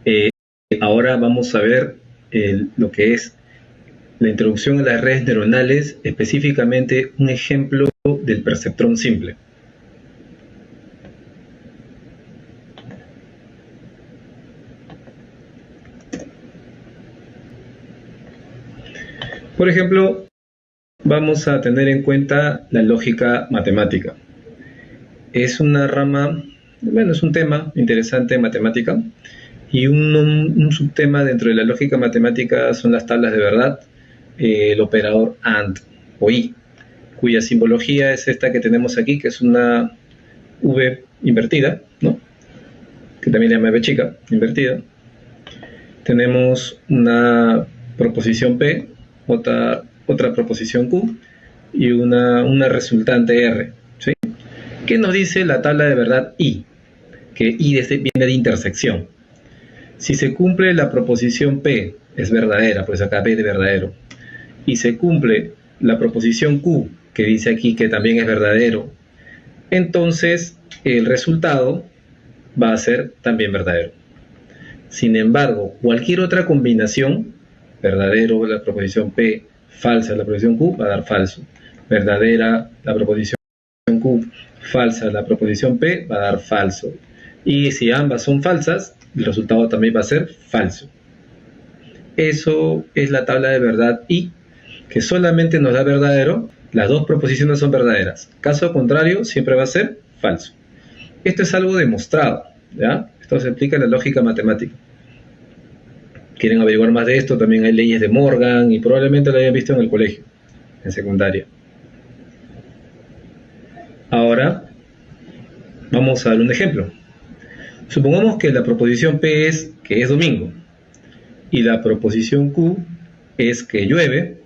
Eh, Ahora vamos a ver lo que es la introducción a las redes neuronales, específicamente un ejemplo del perceptrón simple. Por ejemplo, vamos a tener en cuenta la lógica matemática. Es una rama, bueno, es un tema interesante en matemática, y un subtema dentro de la lógica matemática son las tablas de verdad, el operador AND o I, cuya simbología es esta que tenemos aquí, que es una V invertida, ¿no? Que también le llama V chica, invertida. Tenemos una proposición P, otra proposición Q y una resultante R, ¿sí? ¿Qué nos dice la tabla de verdad I? Que I viene de intersección. Si se cumple la proposición P, es verdadera, pues acá P de verdadero, y se cumple la proposición Q, que dice aquí que también es verdadero, entonces el resultado va a ser también verdadero. Sin embargo, cualquier otra combinación, verdadero la proposición P, falsa la proposición Q, va a dar falso. Verdadera la proposición Q, falsa la proposición P, va a dar falso. Y si ambas son falsas, el resultado también va a ser falso. Eso es la tabla de verdad I, que solamente nos da verdadero, las dos proposiciones son verdaderas. Caso contrario, siempre va a ser falso. Esto es algo demostrado, ¿ya? Esto se aplica en la lógica matemática. Quieren averiguar más de esto, también hay leyes de Morgan y probablemente lo hayan visto en el colegio, en secundaria. Ahora, vamos a dar un ejemplo. Supongamos que la proposición P es que es domingo y la proposición Q es que llueve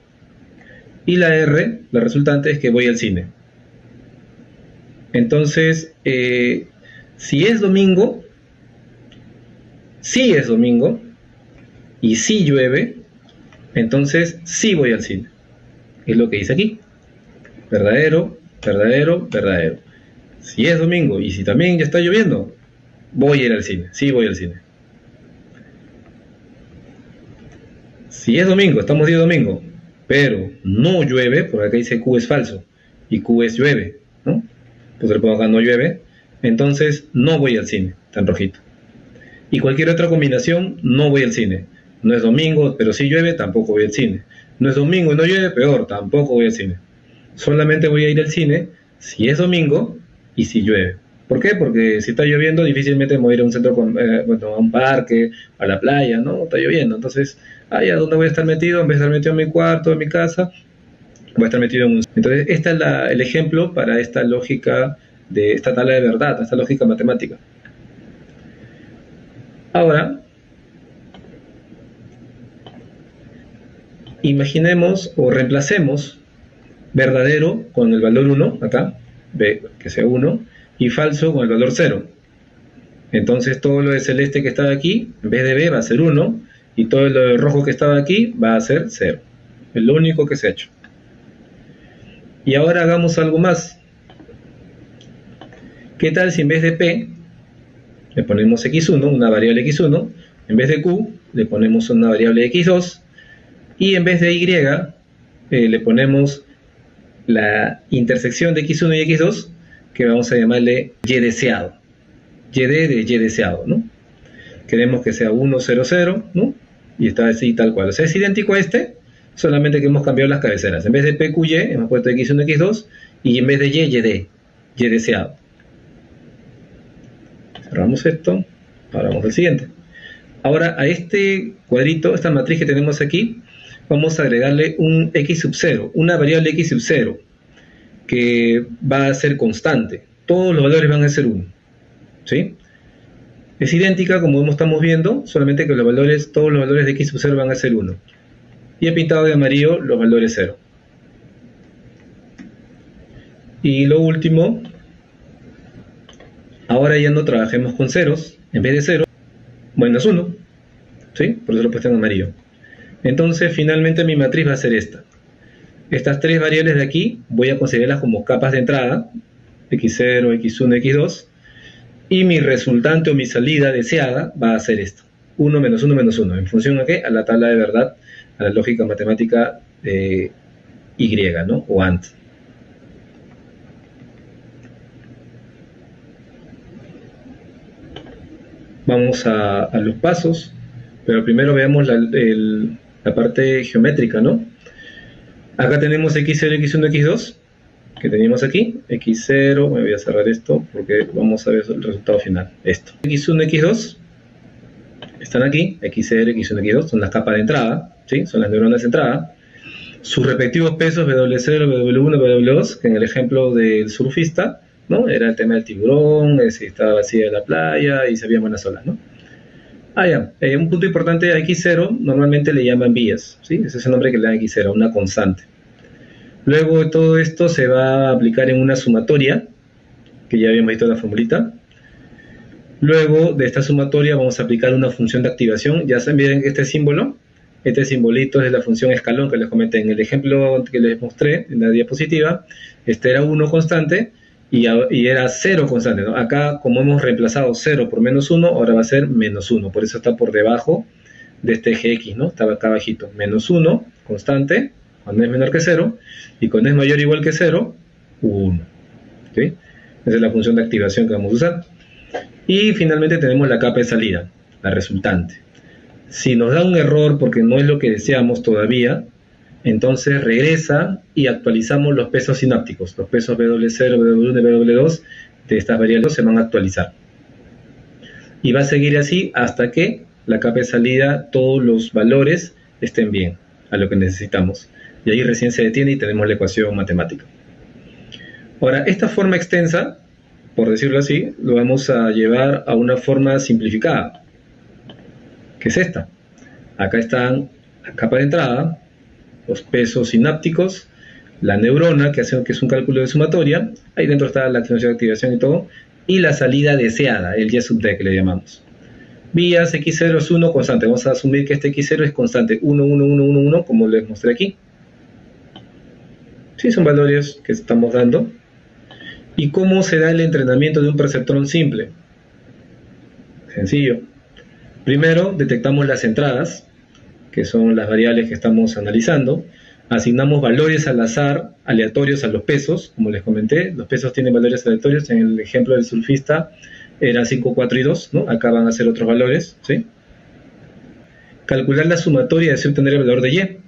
y la R, la resultante, es que voy al cine. Entonces, si es domingo y si llueve, entonces sí voy al cine. Es lo que dice aquí. Verdadero, verdadero, verdadero. Si es domingo y si también ya está lloviendo, voy a ir al cine. Sí voy al cine. Si es domingo, estamos día domingo, pero no llueve, porque acá dice Q es falso y Q es llueve, ¿no? Pues le pongo acá no llueve, entonces no voy al cine, tan rojito. Y cualquier otra combinación, no voy al cine. No es domingo, pero si llueve, tampoco voy al cine. No es domingo y no llueve, peor, tampoco voy al cine. Solamente voy a ir al cine si es domingo y si llueve. ¿Por qué? Porque si está lloviendo, difícilmente me voy a ir a un centro, a un parque, a la playa, ¿no? Está lloviendo. Entonces, ¿a dónde voy a estar metido? En vez de estar metido en mi cuarto, en mi casa, voy a estar metido en un... Entonces, este es el ejemplo para esta lógica de esta tabla de verdad, esta lógica matemática. Ahora, imaginemos o reemplacemos verdadero con el valor 1, acá, B, que sea 1, y falso con el valor 0. Entonces todo lo de celeste que estaba aquí, en vez de B va a ser 1, y todo lo de rojo que estaba aquí va a ser 0. Es lo único que se ha hecho. Y ahora hagamos algo más. ¿Qué tal si en vez de P le ponemos x1, una variable x1, en vez de q le ponemos una variable x2, y en vez de y le ponemos la intersección de x1 y x2, que vamos a llamarle y deseado, y de y deseado, ¿no? Queremos que sea 1, 0, 0, ¿no? Y está así tal cual, o sea, es idéntico a este, solamente que hemos cambiado las cabeceras. En vez de p, q, y hemos puesto x1, x2, y en vez de y de y deseado. Cerramos esto, ahora vamos al siguiente. Ahora a este cuadrito, esta matriz que tenemos aquí, vamos a agregarle un x sub 0, una variable x sub 0, que va a ser constante. Todos los valores van a ser 1, ¿sí? Es idéntica como estamos viendo, solamente que todos los valores de x sub 0 van a ser 1. Y he pintado de amarillo los valores 0. Y lo último, ahora ya no trabajemos con ceros, en vez de 0, menos 1, ¿sí? Por eso lo he puesto en amarillo. Entonces, finalmente mi matriz va a ser esta. Estas tres variables de aquí voy a considerarlas como capas de entrada, x0, x1, x2, y mi resultante o mi salida deseada va a ser esto. 1 menos 1 menos 1. ¿En función a qué? A la tabla de verdad, a la lógica matemática de Y, ¿no? O AND. Vamos a los pasos, pero primero veamos la parte geométrica, ¿no? Acá tenemos x0, x1, x2, que teníamos aquí, x0, me voy a cerrar esto porque vamos a ver el resultado final, esto. x1, x2, están aquí, x0, x1, x2, son las capas de entrada, ¿sí? Son las neuronas de entrada. Sus respectivos pesos, W0, W1, W2, que en el ejemplo del surfista, ¿no? Era el tema del tiburón, si estaba vacía la playa y se habían buenas olas, ¿no? Un punto importante a x0 normalmente le llaman vías, ¿sí? Ese es el nombre que le dan a x0, una constante. Luego todo esto se va a aplicar en una sumatoria, que ya habíamos visto la formulita. Luego de esta sumatoria vamos a aplicar una función de activación. Ya saben bien que este símbolo, este simbolito es la función escalón que les comenté en el ejemplo que les mostré en la diapositiva. Este era 1 constante y era 0 constante, ¿no? Acá, como hemos reemplazado 0 por menos 1, ahora va a ser menos 1. Por eso está por debajo de este eje X, ¿no? Estaba acá abajito. Menos 1, constante, cuando es menor que 0. Y cuando es mayor o igual que 0, 1. ¿Sí? Esa es la función de activación que vamos a usar. Y finalmente tenemos la capa de salida, la resultante. Si nos da un error porque no es lo que deseamos todavía, entonces regresa y actualizamos los pesos sinápticos. Los pesos W0, W1 y W2 de estas variables se van a actualizar. Y va a seguir así hasta que la capa de salida, todos los valores estén bien a lo que necesitamos. Y ahí recién se detiene y tenemos la ecuación matemática. Ahora, esta forma extensa, por decirlo así, lo vamos a llevar a una forma simplificada, que es esta. Acá están la capa de entrada, los pesos sinápticos, la neurona, que es un cálculo de sumatoria, ahí dentro está la función de activación y todo, y la salida deseada, el Y sub D que le llamamos. Vías, x0 es 1 constante, vamos a asumir que este x0 es constante, 1, 1, 1, 1, 1, como les mostré aquí. Sí, son valores que estamos dando. ¿Y cómo se da el entrenamiento de un perceptrón simple? Sencillo. Primero, detectamos las entradas, que son las variables que estamos analizando. Asignamos valores al azar, aleatorios a los pesos, como les comenté. Los pesos tienen valores aleatorios. En el ejemplo del surfista era 5, 4 y 2, ¿no? Acá van a ser otros valores, ¿sí? Calcular la sumatoria es obtener el valor de Y.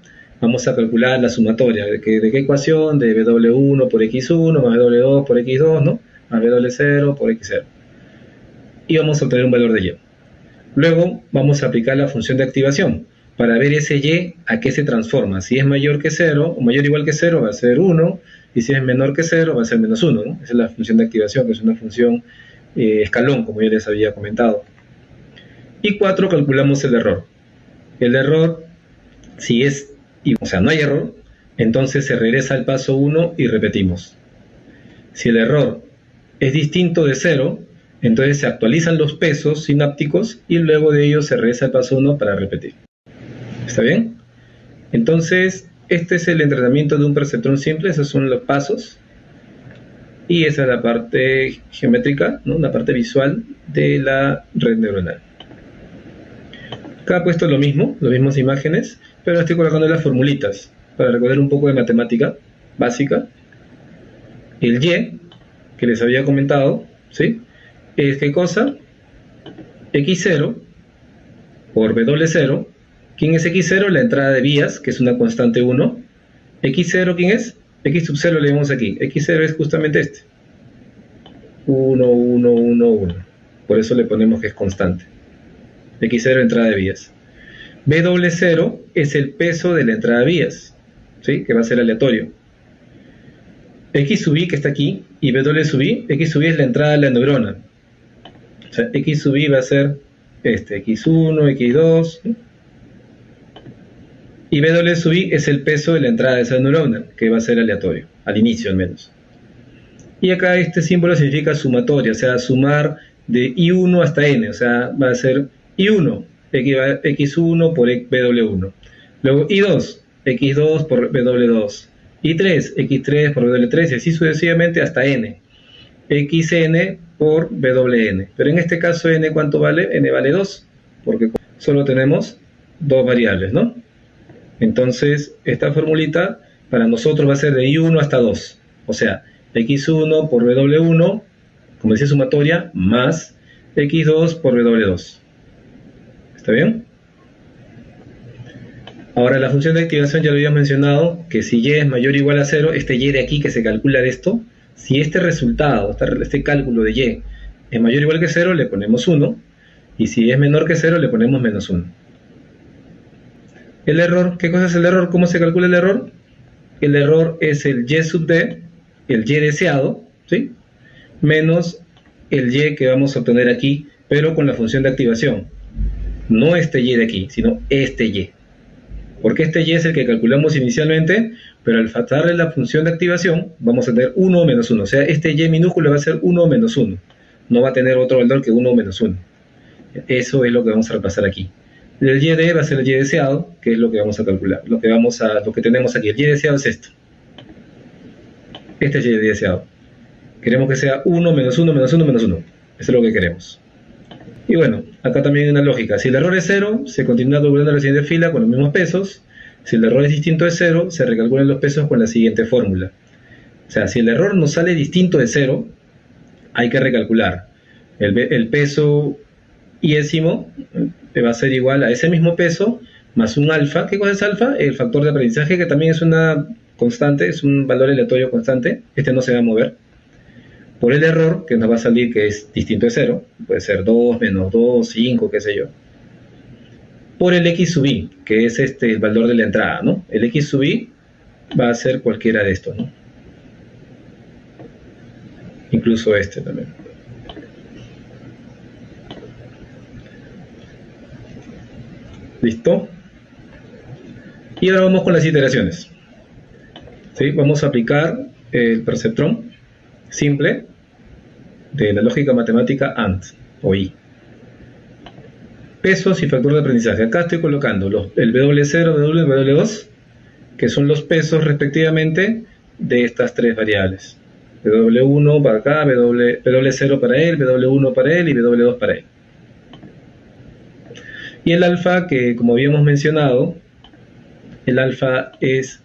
Vamos a calcular la sumatoria. ¿De qué ecuación? De W1 por X1 más W2 por X2, ¿no? Más W0 por X0. Y vamos a obtener un valor de Y. Luego vamos a aplicar la función de activación para ver ese Y a qué se transforma. Si es mayor que 0 o mayor o igual que 0 va a ser 1, y si es menor que 0 va a ser menos 1, ¿no? Esa es la función de activación, que es una función escalón, como ya les había comentado. Y 4, calculamos el error. El error, si es, o sea, no hay error, entonces se regresa al paso 1 y repetimos. Si el error es distinto de 0, entonces se actualizan los pesos sinápticos y luego de ello se regresa al paso 1 para repetir. ¿Está bien? Entonces, este es el entrenamiento de un perceptrón simple, esos son los pasos. Y esa es la parte geométrica, ¿no? La parte visual de la red neuronal. Acá he puesto lo mismo, las mismas imágenes, pero estoy colocando las formulitas para recordar un poco de matemática básica. El Y, que les había comentado, ¿sí? Es ¿qué cosa? X0 por W0. ¿Quién es X0? La entrada de vías, que es una constante 1. X0, ¿quién es? X sub 0 le vemos aquí. X0 es justamente este. 1, 1, 1, 1. Por eso le ponemos que es constante. X0, entrada de vías. W0 es el peso de la entrada de vías, ¿sí? Que va a ser aleatorio. X sub i, que está aquí, y W sub i, X sub i es la entrada de la neurona. O sea, X sub i va a ser este, X1, X2, ¿sí? Y W sub i es el peso de la entrada de esa neurona, que va a ser aleatorio, al inicio al menos. Y acá este símbolo significa sumatoria, o sea, sumar de I1 hasta N, o sea, va a ser I1, X1 por W1. Luego I2, X2 por W2. I3, X3 por W3, y así sucesivamente hasta N. XN por WN. Pero en este caso N, ¿cuánto vale? N vale 2, porque solo tenemos dos variables, ¿no? Entonces, esta formulita para nosotros va a ser de I1 hasta 2. O sea, X1 por W1, como decía sumatoria, más X2 por W2. ¿Está bien? Ahora, la función de activación ya lo habíamos mencionado, que si Y es mayor o igual a 0, este Y de aquí que se calcula de esto, si este resultado, este cálculo de Y es mayor o igual que 0, le ponemos 1, y si es menor que 0, le ponemos menos 1. El error, ¿qué cosa es el error? ¿Cómo se calcula el error? El error es el Y sub D, el Y deseado, ¿sí? Menos el Y que vamos a obtener aquí, pero con la función de activación. No este Y de aquí, sino este Y. Porque este Y es el que calculamos inicialmente, pero al darle la función de activación, vamos a tener 1 o menos 1. O sea, este Y minúsculo va a ser 1 o menos 1. No va a tener otro valor que 1 o menos 1. Eso es lo que vamos a reemplazar aquí. El YD va a ser el Y deseado, que es lo que vamos a calcular. Lo que tenemos aquí. El Y deseado es esto. Este es el Y deseado. Queremos que sea 1, menos 1, menos 1, menos 1. Eso es lo que queremos. Y bueno, acá también hay una lógica. Si el error es 0, se continúa doblando la siguiente fila con los mismos pesos. Si el error es distinto de 0, se recalculan los pesos con la siguiente fórmula. O sea, si el error nos sale distinto de 0, hay que recalcular. El peso iésimo va a ser igual a ese mismo peso más un alfa. ¿Qué cosa es alfa? El factor de aprendizaje, que también es una constante, es un valor aleatorio constante. Este no se va a mover. Por el error, que nos va a salir que es distinto de 0, puede ser 2, menos 2, 5, qué sé yo. Por el X sub I, que es el valor de la entrada, ¿no? El X sub I va a ser cualquiera de estos, ¿no? Incluso este también. ¿Listo? Y ahora vamos con las iteraciones. ¿Sí? Vamos a aplicar el perceptrón simple de la lógica matemática AND o I. Pesos y factor de aprendizaje. Acá estoy colocando el W0, W1 y W2, que son los pesos respectivamente de estas tres variables. W1 para acá, W0 para él, W1 para él y W2 para él. Y el alfa, que como habíamos mencionado, el alfa es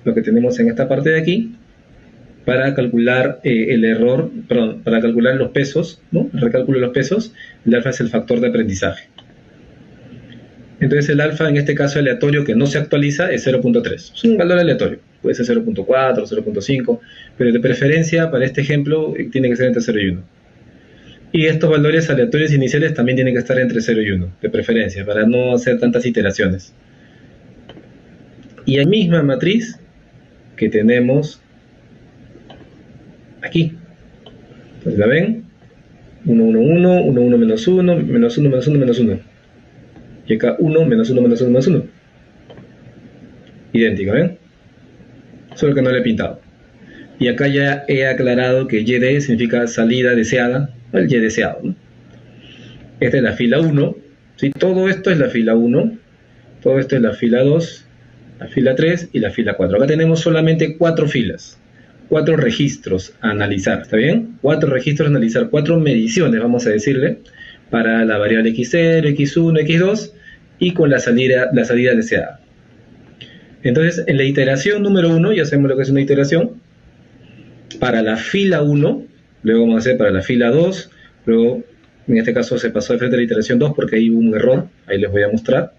lo que tenemos en esta parte de aquí, para calcular para calcular los pesos, ¿no? El recálculo de los pesos. El alfa es el factor de aprendizaje. Entonces el alfa, en este caso aleatorio, que no se actualiza, es 0.3. Es un valor aleatorio. Puede ser 0.4, 0.5, pero de preferencia, para este ejemplo, tiene que ser entre 0 y 1. Y estos valores aleatorios iniciales también tienen que estar entre 0 y 1, de preferencia, para no hacer tantas iteraciones. Y la misma matriz que tenemos aquí. Entonces, ¿la ven? 1, 1, 1, 1, 1, menos 1, menos 1, menos 1, menos 1. Y acá 1, menos 1, menos 1, menos 1. Idéntico, ¿ven? Solo que no le he pintado. Y acá ya he aclarado que YD significa salida deseada, el Y deseado, ¿no? Esta es la fila 1, ¿sí? Todo esto es la fila 1, todo esto es la fila 2, la fila 3 y la fila 4. Acá tenemos solamente 4 filas, 4 registros a analizar, ¿está bien? 4 registros a analizar, 4 mediciones, vamos a decirle, para la variable x0, x1, x2 y con la salida deseada. Entonces, en la iteración número 1, ya sabemos lo que es una iteración, para la fila 1, luego vamos a hacer para la fila 2, luego en este caso se pasó de frente a la iteración 2 porque ahí hubo un error, ahí les voy a mostrar.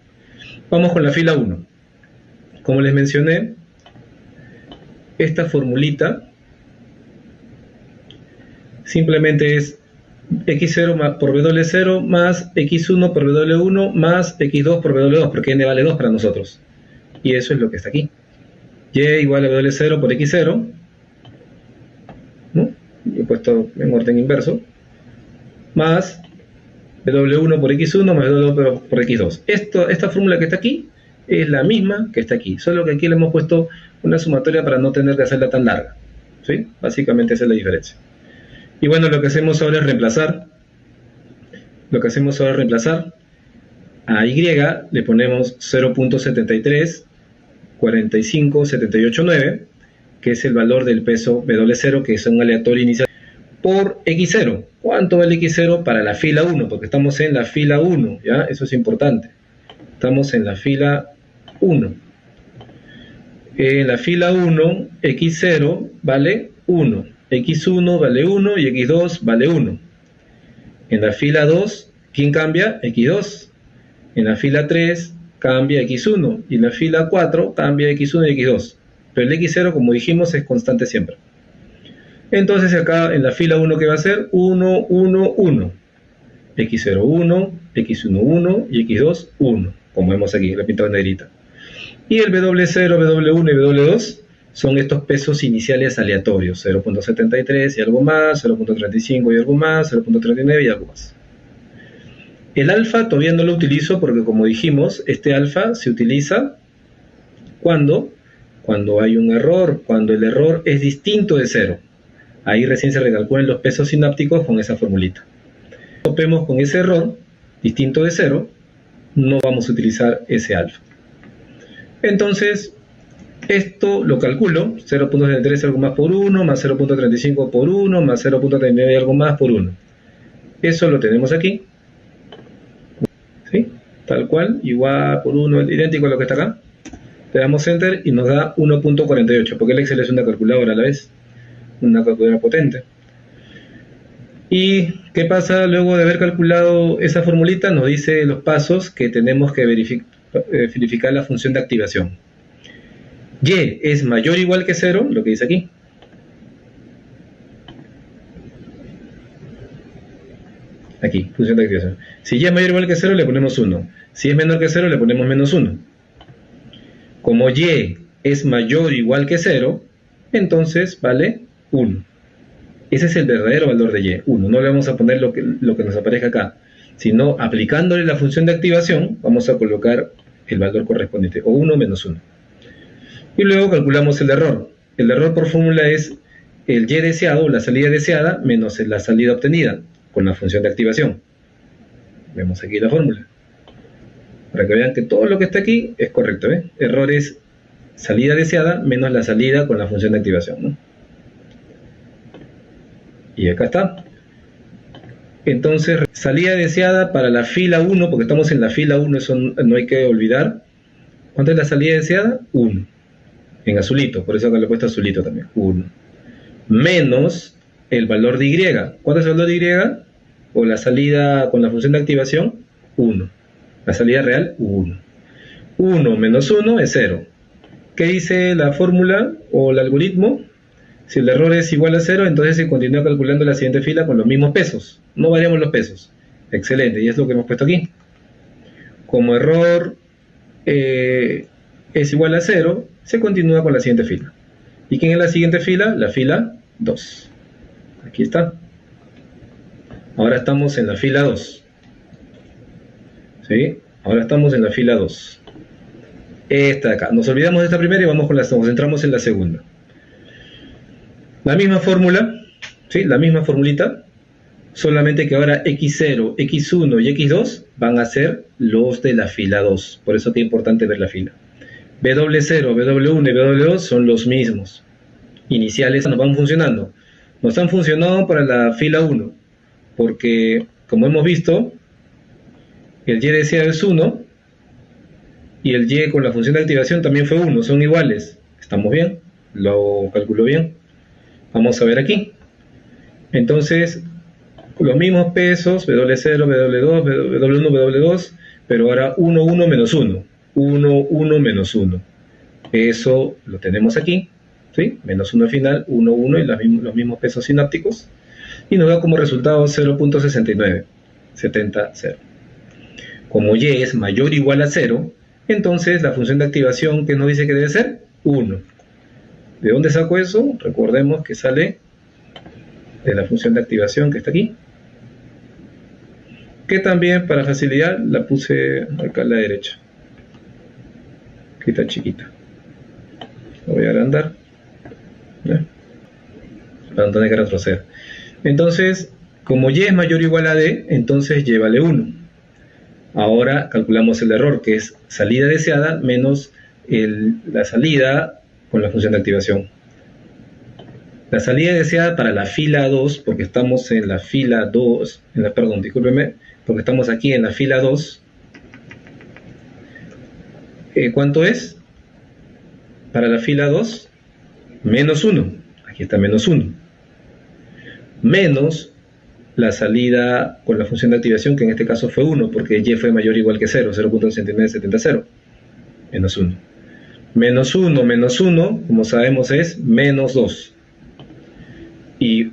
Vamos con la fila 1. Como les mencioné, esta formulita simplemente es x0 por w0 más x1 por w1 más x2 por w2, porque n vale 2 para nosotros. Y eso es lo que está aquí. Y igual a w0 por x0, ¿no? He puesto en orden inverso, más w1 por x1 más w2 por x2. Esta fórmula que está aquí es la misma que está aquí, solo que aquí le hemos puesto una sumatoria para no tener que hacerla tan larga, ¿sí? Básicamente esa es la diferencia. Y bueno, lo que hacemos ahora es reemplazar. A y le ponemos 0.73 45 78 9, que es el valor del peso W0, que es un aleatorio inicial, por x0. ¿Cuánto vale x0 para la fila 1? Porque estamos en la fila 1, ¿ya? Eso es importante. Estamos en la fila 1. En la fila 1, x0 vale 1, x1 vale 1 y x2 vale 1. En la fila 2, ¿quién cambia? x2. En la fila 3 cambia x1 y en la fila 4 cambia x1 y x2. Pero el x0, como dijimos, es constante siempre. Entonces acá en la fila 1, ¿qué va a ser? 1, 1, 1. x0, 1, x1, 1 y x2, 1. Como vemos aquí, la pintado en negrita. Y el W0, W1 y W2 son estos pesos iniciales aleatorios. 0.73 y algo más, 0.35 y algo más, 0.39 y algo más. El alfa todavía no lo utilizo porque, como dijimos, este alfa se utiliza cuando hay un error, cuando el error es distinto de 0. Ahí recién se recalculan los pesos sinápticos con esa formulita. Topemos con ese error distinto de 0, no vamos a utilizar ese alfa. Entonces, esto lo calculo, 0.73 algo más por 1, más 0.35 por 1, más 0.39 algo más por 1. Eso lo tenemos aquí. ¿Sí? Tal cual, igual por 1, idéntico a lo que está acá. Le damos Enter y nos da 1.48, porque el Excel es una calculadora a la vez, una calculadora potente. ¿Y qué pasa luego de haber calculado esa formulita? Nos dice los pasos que tenemos que verificar la función de activación. Y es mayor o igual que 0, lo que dice aquí. Aquí, función de activación. Si y es mayor o igual que 0, le ponemos 1. Si es menor que 0, le ponemos menos 1. Como y es mayor o igual que 0, entonces vale 1. Ese es el verdadero valor de y, 1. No le vamos a poner lo que nos aparezca acá, sino aplicándole la función de activación, vamos a colocar el valor correspondiente, o 1 menos 1. Y luego calculamos el error. El error por fórmula es el y deseado, la salida deseada, menos la salida obtenida, con la función de activación. Vemos aquí la fórmula. Para que vean que todo lo que está aquí es correcto, ¿eh? Error es salida deseada menos la salida con la función de activación, ¿no? Y acá está. Entonces, salida deseada para la fila 1, porque estamos en la fila 1, eso no hay que olvidar. ¿Cuánto es la salida deseada? 1. En azulito, por eso acá le he puesto azulito también. 1. Menos el valor de y. ¿Cuánto es el valor de y? O la salida con la función de activación, 1. La salida real, 1. 1 menos 1 es 0. ¿Qué dice la fórmula o el algoritmo? Si el error es igual a 0, entonces se continúa calculando la siguiente fila con los mismos pesos. No variamos los pesos. Excelente, y es lo que hemos puesto aquí. Como error es igual a 0, se continúa con la siguiente fila. ¿Y quién es la siguiente fila? La fila 2. Aquí está. Ahora estamos en la fila 2. ¿Sí? Ahora estamos en la fila 2. Esta de acá. Nos olvidamos de esta primera y vamos con nos centramos en la segunda. La misma fórmula, ¿sí? La misma formulita, solamente que ahora x0, x1 y x2 van a ser los de la fila 2. Por eso que es importante ver la fila. W0, W1 y W2 son los mismos. Iniciales nos van funcionando. Nos han funcionado para la fila 1, porque, como hemos visto, el y deseado es 1 y el y con la función de activación también fue 1, son iguales. ¿Estamos bien? Lo calculo bien. Vamos a ver aquí. Entonces, los mismos pesos, W0, W2, W1, W2, pero ahora 1, 1 menos 1. 1, 1 menos 1. Eso lo tenemos aquí, ¿sí? Menos 1 al final, 1, 1 y los mismos pesos sinápticos. Y nos da como resultado 0.69, 70, 0. Como y es mayor o igual a 0, entonces la función de activación que nos dice que debe ser 1. ¿De dónde saco eso? Recordemos que sale de la función de activación que está aquí, que también para facilidad la puse acá a la derecha. Aquí está chiquita. Lo voy a agrandar, ¿ya? Para no tener que retroceder. Entonces, como y es mayor o igual a d, entonces y vale 1. Ahora calculamos el error, que es salida deseada menos la salida con la función de activación. La salida deseada para la fila 2, porque estamos en la fila 2, perdón, discúlpeme, porque estamos aquí en la fila 2. ¿Cuánto es? Para la fila 2, menos 1. Aquí está menos 1. Menos la salida con la función de activación, que en este caso fue 1, porque y fue mayor o igual que 0, 0.6970. Menos 1. Menos 1 menos 1, como sabemos, es menos 2. Y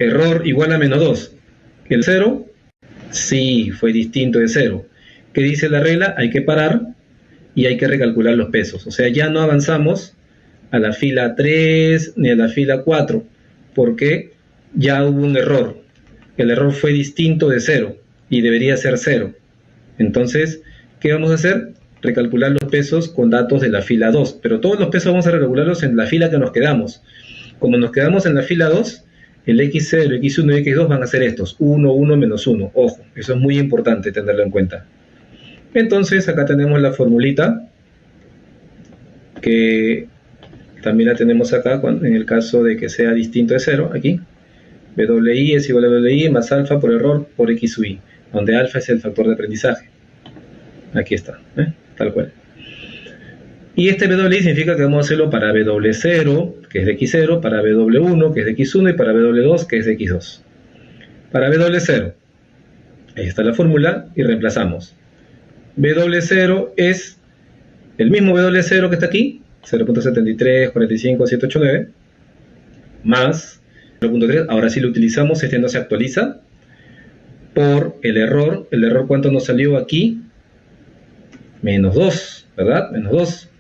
error igual a menos 2. ¿El 0? Sí, fue distinto de 0. ¿Qué dice la regla? Hay que parar y hay que recalcular los pesos. O sea, ya no avanzamos a la fila 3 ni a la fila 4, porque ya hubo un error. El error fue distinto de 0 y debería ser 0. Entonces, ¿qué vamos a hacer? Recalcular los pesos con datos de la fila 2, pero todos los pesos vamos a recalcularlos en la fila que nos quedamos. Como nos quedamos en la fila 2, el X0, X1 y X2 van a ser estos, 1, 1, menos 1. Ojo, eso es muy importante tenerlo en cuenta. Entonces, acá tenemos la formulita, que también la tenemos acá en el caso de que sea distinto de 0, aquí. WI es igual a WI más alfa por error por X sub I, donde alfa es el factor de aprendizaje. Aquí está, tal cual. Y este WI significa que vamos a hacerlo para W0, que es de X0, para W1, que es de X1, y para W2, que es de X2. Para W0, ahí está la fórmula, y reemplazamos. W0 es el mismo W0 que está aquí, 0.7345.789, más 0.3, ahora sí lo utilizamos, este no se actualiza, por el error. ¿El error cuánto nos salió aquí? Menos 2, ¿verdad? Menos 2.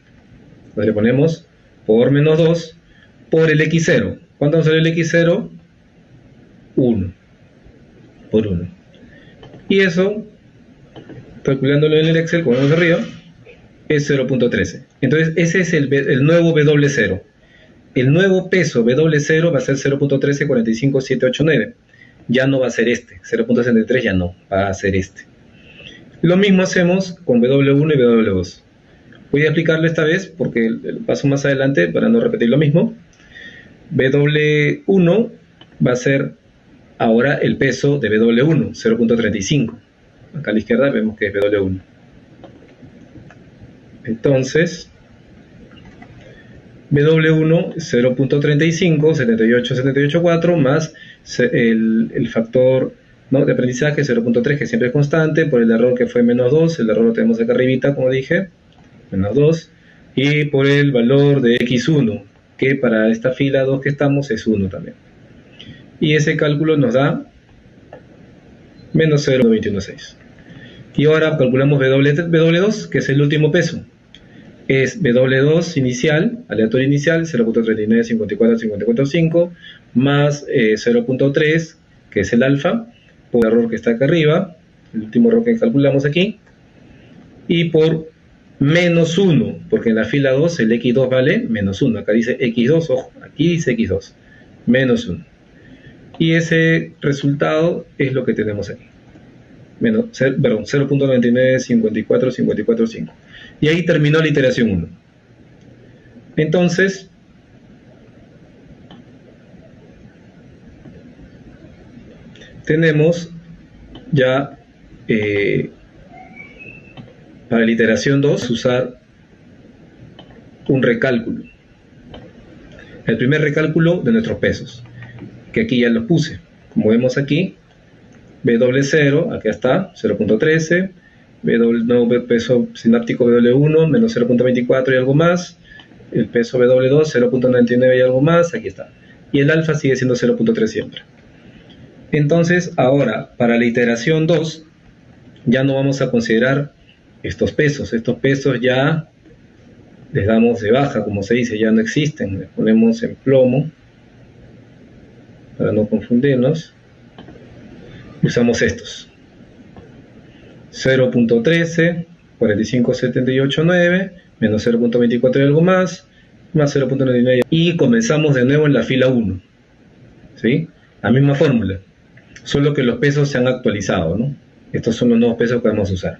Entonces le ponemos por menos 2 por el X0. ¿Cuánto nos salió el X0? 1. Por 1. Y eso, calculándolo en el Excel, como vemos arriba, es 0.13. Entonces ese es el nuevo W0. El nuevo peso W0 va a ser 0.1345789. Ya no va a ser este. 0.63 ya no, va a ser este. Lo mismo hacemos con W1 y W2. Voy a explicarlo esta vez porque paso más adelante para no repetir lo mismo. W1 va a ser ahora el peso de W1, 0.35. Acá a la izquierda vemos que es W1. Entonces, W1 0.35, 78,784 más el factor de aprendizaje 0.3, que siempre es constante, por el error que fue menos 2, el error lo tenemos acá arribita, como dije, menos 2, y por el valor de X1, que para esta fila 2 que estamos es 1 también. Y ese cálculo nos da menos 0.216. Y ahora calculamos W2, que es el último peso. Es W2 inicial, aleatorio inicial, 0.3954.545, más 0.3, que es el alfa, por el error que está acá arriba, el último error que calculamos aquí, y por menos 1, porque en la fila 2 el X2 vale menos 1, acá dice X2, ojo, aquí dice X2, menos 1. Y ese resultado es lo que tenemos aquí, 0.9954.545. Y ahí terminó la iteración 1. Entonces, tenemos ya para la iteración 2 usar un recálculo. El primer recálculo de nuestros pesos, que aquí ya los puse. Como vemos aquí, W0, acá está, 0.13, nuevo peso sináptico W1, menos 0.24 y algo más, el peso W2, 0.99 y algo más, aquí está. Y el alfa sigue siendo 0.3 siempre. Entonces, ahora, para la iteración 2, ya no vamos a considerar estos pesos. Estos pesos ya les damos de baja, como se dice, ya no existen. Les ponemos en plomo, para no confundirnos. Usamos estos. 0.13, 45.789, menos 0.24 y algo más 0.99. Y comenzamos de nuevo en la fila 1. ¿Sí? La misma fórmula. Solo que los pesos se han actualizado, ¿no? Estos son los nuevos pesos que vamos a usar.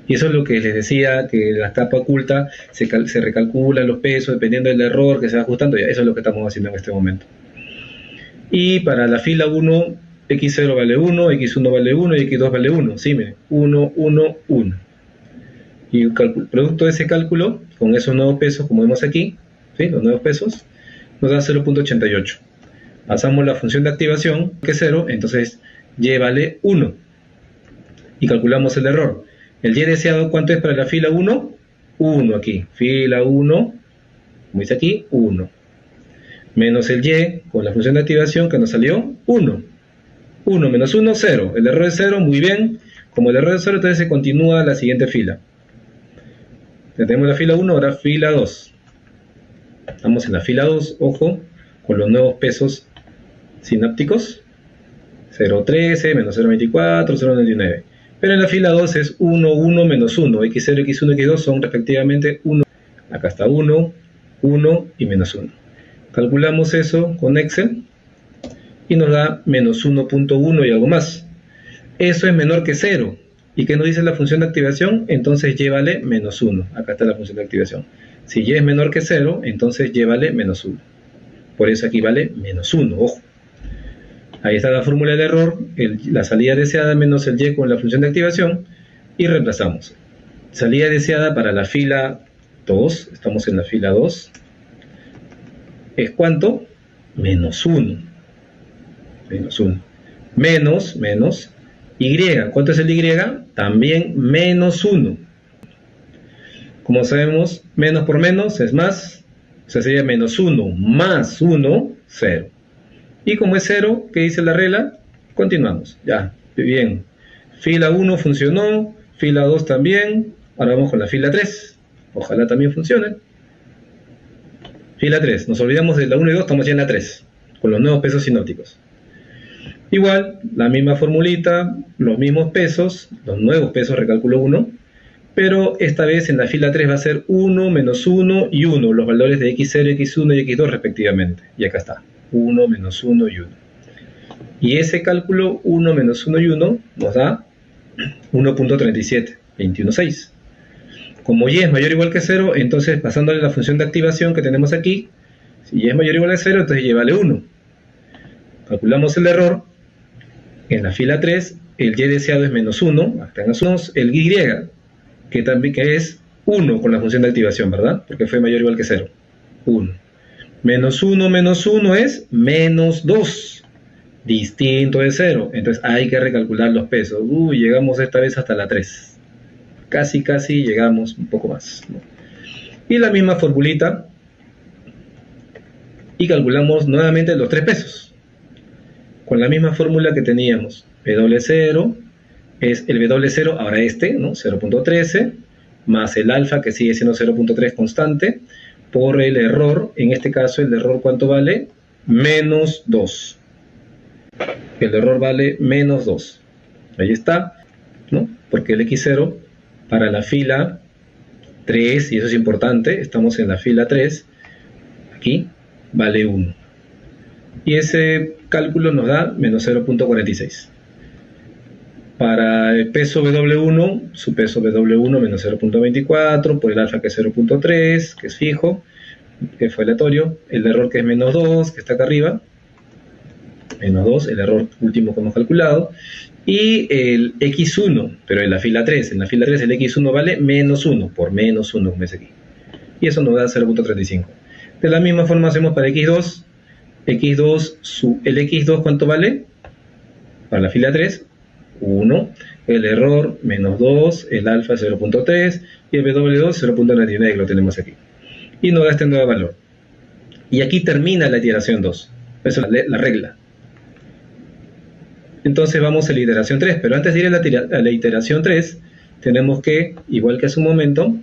Y eso es lo que les decía, que la etapa oculta se recalcula los pesos dependiendo del error que se va ajustando. Eso es lo que estamos haciendo en este momento. Y para la fila 1, x0 vale 1, x1 vale 1 y x2 vale 1. Sí, miren, 1, 1, 1. Y el producto de ese cálculo, con esos nuevos pesos, como vemos aquí, ¿sí? Los nuevos pesos, nos da 0.88. Pasamos la función de activación, que es 0, entonces y vale 1. Y calculamos el error. El y deseado, ¿cuánto es para la fila 1? 1 aquí. Fila 1, como dice aquí, 1. Menos el y con la función de activación que nos salió 1. 1 menos 1, 0. El error es 0, muy bien. Como el error es 0, entonces se continúa la siguiente fila. Ya tenemos la fila 1, ahora fila 2. Estamos en la fila 2, ojo, con los nuevos pesos sinápticos. 0.13, menos 0.24, 0.99. Pero en la fila 2 es 1, 1, menos 1. x0, x1, x2 son respectivamente 1. Acá está 1, 1 y menos 1. Calculamos eso con Excel y nos da menos 1.1 y algo más. Eso es menor que 0. ¿Y qué nos dice la función de activación? Entonces y vale menos 1. Acá está la función de activación. Si y es menor que 0, entonces y vale menos 1. Por eso aquí vale menos 1, ojo. Ahí está la fórmula del error, la salida deseada menos el y con la función de activación, y reemplazamos. Salida deseada para la fila 2, estamos en la fila 2, ¿es cuánto? Menos 1. Menos 1. Menos, y. ¿Cuánto es el y? También menos 1. Como sabemos, menos por menos es más, o sea, sería menos 1 más 1, 0. Y como es 0, ¿qué dice la regla? Continuamos. Ya, bien. Fila 1 funcionó, fila 2 también. Ahora vamos con la fila 3. Ojalá también funcione. Fila 3. Nos olvidamos de la 1 y 2, estamos ya en la 3, con los nuevos pesos sinópticos. Igual, la misma formulita, los mismos pesos, los nuevos pesos, recálculo 1. Pero esta vez en la fila 3 va a ser 1, menos 1 y 1, los valores de x0, x1 y x2 respectivamente. Y acá está. 1, menos 1 y 1. Y ese cálculo 1 menos 1 y 1 nos da 1.37, 21.6. Como y es mayor o igual que 0, entonces pasándole la función de activación que tenemos aquí, si y es mayor o igual a 0, entonces y vale 1. Calculamos el error. En la fila 3, el y deseado es menos 1, acá en los el y, que es 1 con la función de activación, ¿verdad? Porque fue mayor o igual que 0. 1. Menos 1 es menos 2, distinto de 0. Entonces hay que recalcular los pesos. Llegamos esta vez hasta la 3. Casi llegamos un poco más, ¿no? Y la misma formulita. Y calculamos nuevamente los 3 pesos. Con la misma fórmula que teníamos. W0 es el W0, ahora este, ¿no? 0.13, más el alfa que sigue siendo 0.3 constante, por el error, en este caso el error ¿cuánto vale? Menos 2. El error vale menos 2. Ahí está, ¿no? Porque el x0 para la fila 3, y eso es importante, estamos en la fila 3, aquí, vale 1. Y ese cálculo nos da menos 0.46. Para el peso W1, su peso W1 menos 0.24, por el alfa que es 0.3, que es fijo, que fue aleatorio, el error que es menos 2, que está acá arriba, menos 2, el error último que hemos calculado, y el x1, pero en la fila 3 el x1 vale menos 1, por menos 1, como es aquí, y eso nos da 0.35. De la misma forma hacemos para x2, el x2 ¿cuánto vale? Para la fila 3, 1, el error menos 2, el alfa 0.3 y el W2 0.99, que lo tenemos aquí. Y nos da este nuevo valor. Y aquí termina la iteración 2. Esa es la regla. Entonces vamos a la iteración 3, pero antes de ir a la iteración 3, tenemos que, igual que hace un momento,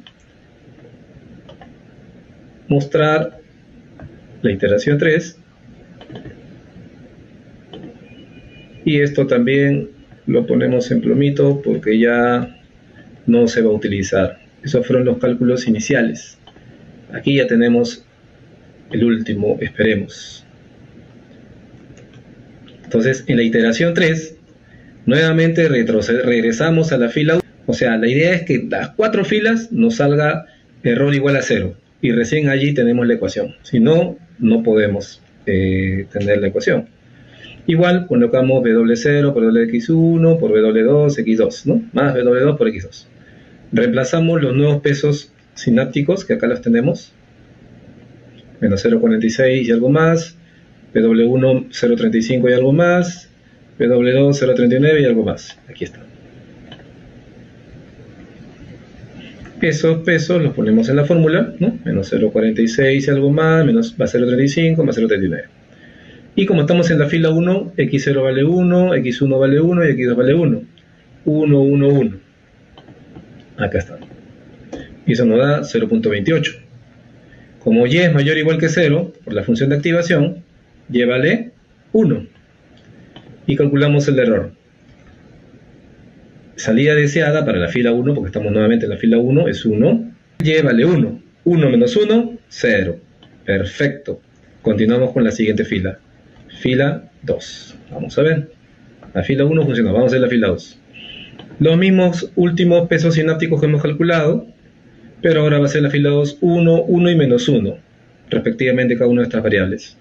mostrar la iteración 3. Y esto también lo ponemos en plomito porque ya no se va a utilizar. Esos fueron los cálculos iniciales. Aquí ya tenemos el último, esperemos. Entonces, en la iteración 3, nuevamente regresamos a la fila 1. O sea, la idea es que las 4 filas nos salga error igual a 0. Y recién allí tenemos la ecuación. Si no, no podemos tener la ecuación. Igual colocamos W0 por WX1 por W2, X2, ¿no? Más W2 por X2. Reemplazamos los nuevos pesos sinápticos, que acá los tenemos. Menos 0,46 y algo más. W1, 0,35 y algo más. W2, 0,39 y algo más. Aquí está. Esos pesos los ponemos en la fórmula, ¿no? Menos 0,46 y algo más, menos va 0,35 más 0,39. Y como estamos en la fila 1, X0 vale 1, X1 vale 1 y X2 vale 1. 1, 1, 1. Acá está. Y eso nos da 0,28. Como y es mayor o igual que 0, por la función de activación, y vale 1. Y calculamos el error. Salida deseada para la fila 1, porque estamos nuevamente en la fila 1, es 1. Y vale 1. 1 menos 1, 0. Perfecto. Continuamos con la siguiente fila. Fila 2. Vamos a ver. La fila 1 funcionó. Vamos a ver la fila 2. Los mismos últimos pesos sinápticos que hemos calculado, pero ahora va a ser la fila 2, 1, 1 y menos 1, respectivamente cada una de estas variables.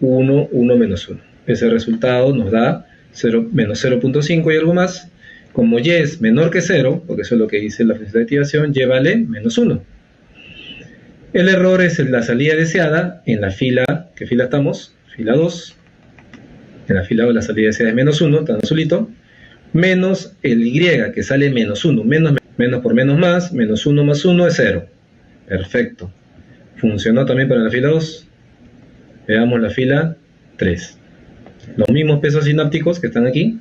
1, 1, menos 1. Ese resultado nos da 0, menos 0,5 y algo más. Como y es menor que 0, porque eso es lo que dice la función de activación, y vale menos 1. El error es en la salida deseada en la fila, ¿qué fila estamos? Fila 2. En la fila 2 la salida deseada es menos 1, está en azulito, menos el y, que sale menos 1. Menos por menos más 1 más 1 es 0. Perfecto. Funcionó también para la fila 2. Veamos la fila 3. Los mismos pesos sinápticos que están aquí,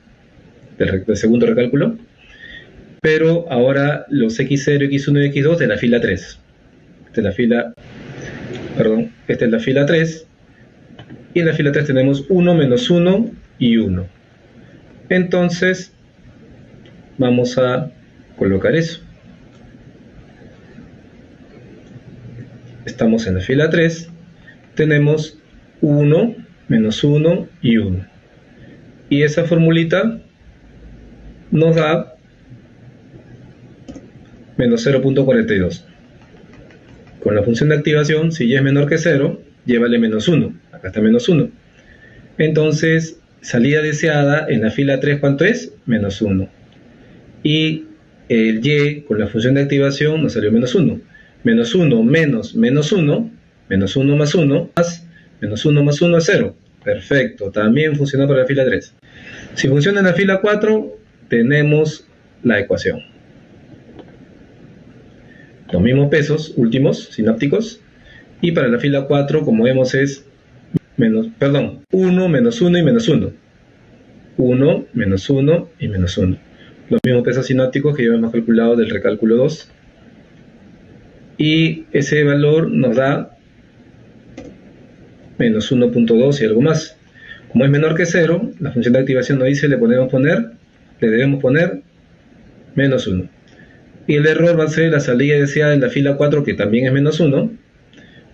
del segundo recálculo, pero ahora los X0, X1 y X2 de la fila 3. Esta es la fila 3. Y en la fila 3 tenemos 1 menos 1 y 1. Entonces, vamos a colocar eso. Estamos en la fila 3. Tenemos 1 menos 1 y 1. Y esa formulita nos da menos 0,42. Con la función de activación, si y es menor que 0, y vale menos 1. Acá está menos 1. Entonces, salida deseada en la fila 3, ¿cuánto es? Menos 1. Y el y con la función de activación nos salió menos 1. Menos 1 menos menos 1, menos 1 más 1, más menos 1 más 1 es 0. Perfecto, también funciona para la fila 3. Si funciona en la fila 4, tenemos la ecuación. Los mismos pesos últimos sinápticos, y para la fila 4, como vemos, es 1 menos 1 y menos 1. 1 menos 1 y menos 1. Los mismos pesos sinápticos que ya hemos calculado del recálculo 2. Y ese valor nos da menos 1,2 y algo más. Como es menor que 0, la función de activación nos dice le debemos poner menos 1. Y el error va a ser la salida deseada en la fila 4, que también es menos 1,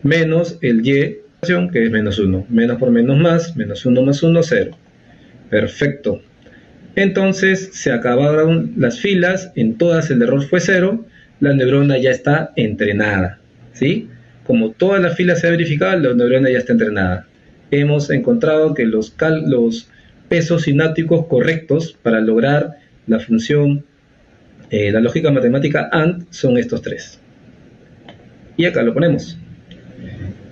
menos el y, que es menos 1. Menos por menos más 1 más 1, 0. Perfecto. Entonces se acabaron las filas, en todas el error fue 0, la neurona ya está entrenada, ¿sí? Como todas las filas se ha verificado, la neurona ya está entrenada. Hemos encontrado que los pesos sinápticos correctos para lograr la función, la lógica matemática AND, son estos tres. Y acá lo ponemos.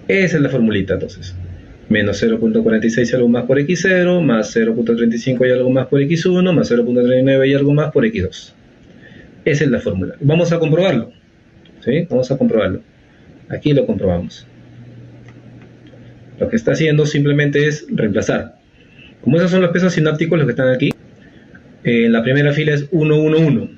Esa es la formulita, entonces. Menos 0,46 y algo más por X0, más 0,35 y algo más por X1, más 0,39 y algo más por X2. Esa es la fórmula. Vamos a comprobarlo. ¿Sí? Vamos a comprobarlo. Aquí lo comprobamos. Lo que está haciendo simplemente es reemplazar. Como esos son los pesos sinápticos los que están aquí, en la primera fila es 1, 1, 1.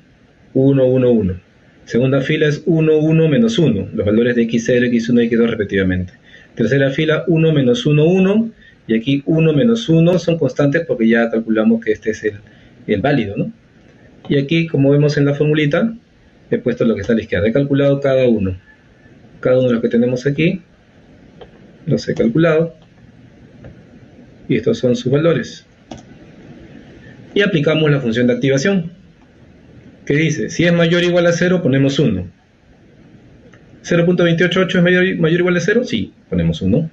1, 1, 1. Segunda fila es 1, 1, menos 1. Los valores de X0, X1 y X2 respectivamente. Tercera fila 1, menos 1, 1. Y aquí 1, menos 1 son constantes porque ya calculamos que este es el válido, ¿no? Y aquí, como vemos en la formulita, he puesto lo que está a la izquierda. He calculado cada uno. Cada uno de los que tenemos aquí los he calculado. Y estos son sus valores. Y aplicamos la función de activación, que dice, si es mayor o igual a 0, ponemos 1. 0,288 es mayor o igual a 0, sí, ponemos 1.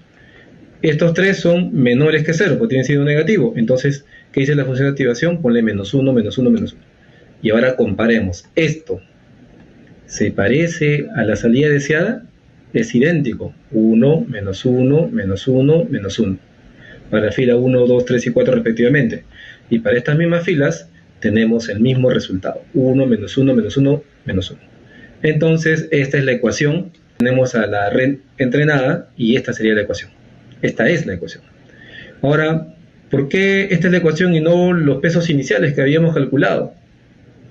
Estos tres son menores que 0, porque tienen signo negativo. Entonces, ¿qué dice la función de activación? Ponle menos 1, menos 1, menos 1. Y ahora comparemos. Esto se parece a la salida deseada, es idéntico. 1, menos 1, menos 1, menos 1. Para la fila 1, 2, 3 y 4 respectivamente. Y para estas mismas filas tenemos el mismo resultado. 1, menos 1, menos 1, menos 1. Entonces, esta es la ecuación. Tenemos a la red entrenada y esta sería la ecuación. Esta es la ecuación. Ahora, ¿por qué esta es la ecuación y no los pesos iniciales que habíamos calculado?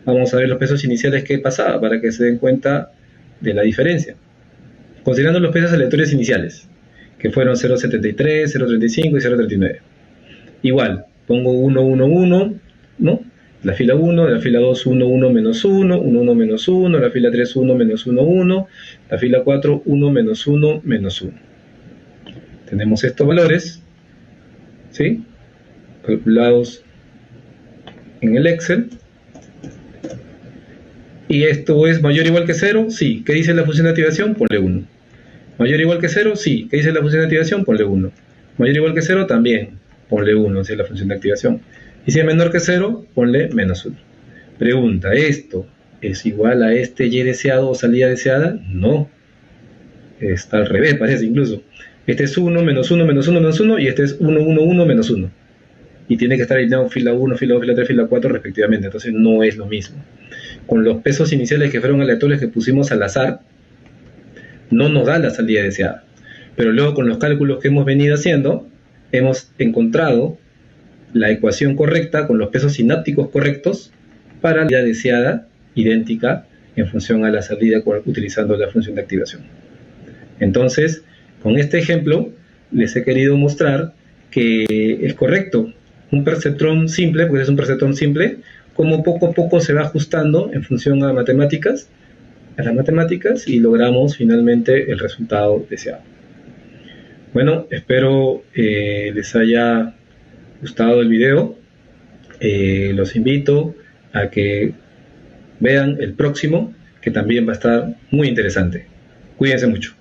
Vamos a ver los pesos iniciales que pasaba para que se den cuenta de la diferencia. Considerando los pesos aleatorios iniciales, que fueron 0,73, 0,35 y 0,39. Igual, pongo 1, 1, 1, ¿no? La fila 1, de la fila 2, 1, 1, menos 1, 1, 1, menos 1, la fila 3, 1, menos 1, 1, la fila 4, 1, menos 1, menos 1. Tenemos estos valores, ¿sí? Calculados en el Excel. ¿Y esto es mayor o igual que 0? Sí. ¿Qué dice la función de activación? Ponle 1. ¿Mayor o igual que 0? Sí. ¿Qué dice la función de activación? Ponle 1. ¿Mayor o igual que 0? También. Ponle 1, esa es la función de activación. Y si es menor que 0, ponle menos 1. Pregunta, ¿esto es igual a este y deseado o salida deseada? No. Está al revés, parece incluso. Este es 1, menos 1, menos 1, menos 1, y este es 1, 1, 1, menos 1. Y tiene que estar alineado fila 1, fila 2, fila 3, fila 4 respectivamente. Entonces no es lo mismo. Con los pesos iniciales que fueron aleatorios que pusimos al azar, no nos da la salida deseada. Pero luego con los cálculos que hemos venido haciendo, hemos encontrado la ecuación correcta con los pesos sinápticos correctos para la salida deseada idéntica en función a la salida utilizando la función de activación. Entonces, con este ejemplo les he querido mostrar que es correcto un perceptrón simple, porque es un perceptrón simple, como poco a poco se va ajustando en función a las matemáticas y logramos finalmente el resultado deseado. Bueno, espero les haya gustado el video. Los invito a que vean el próximo, que también va a estar muy interesante. Cuídense mucho.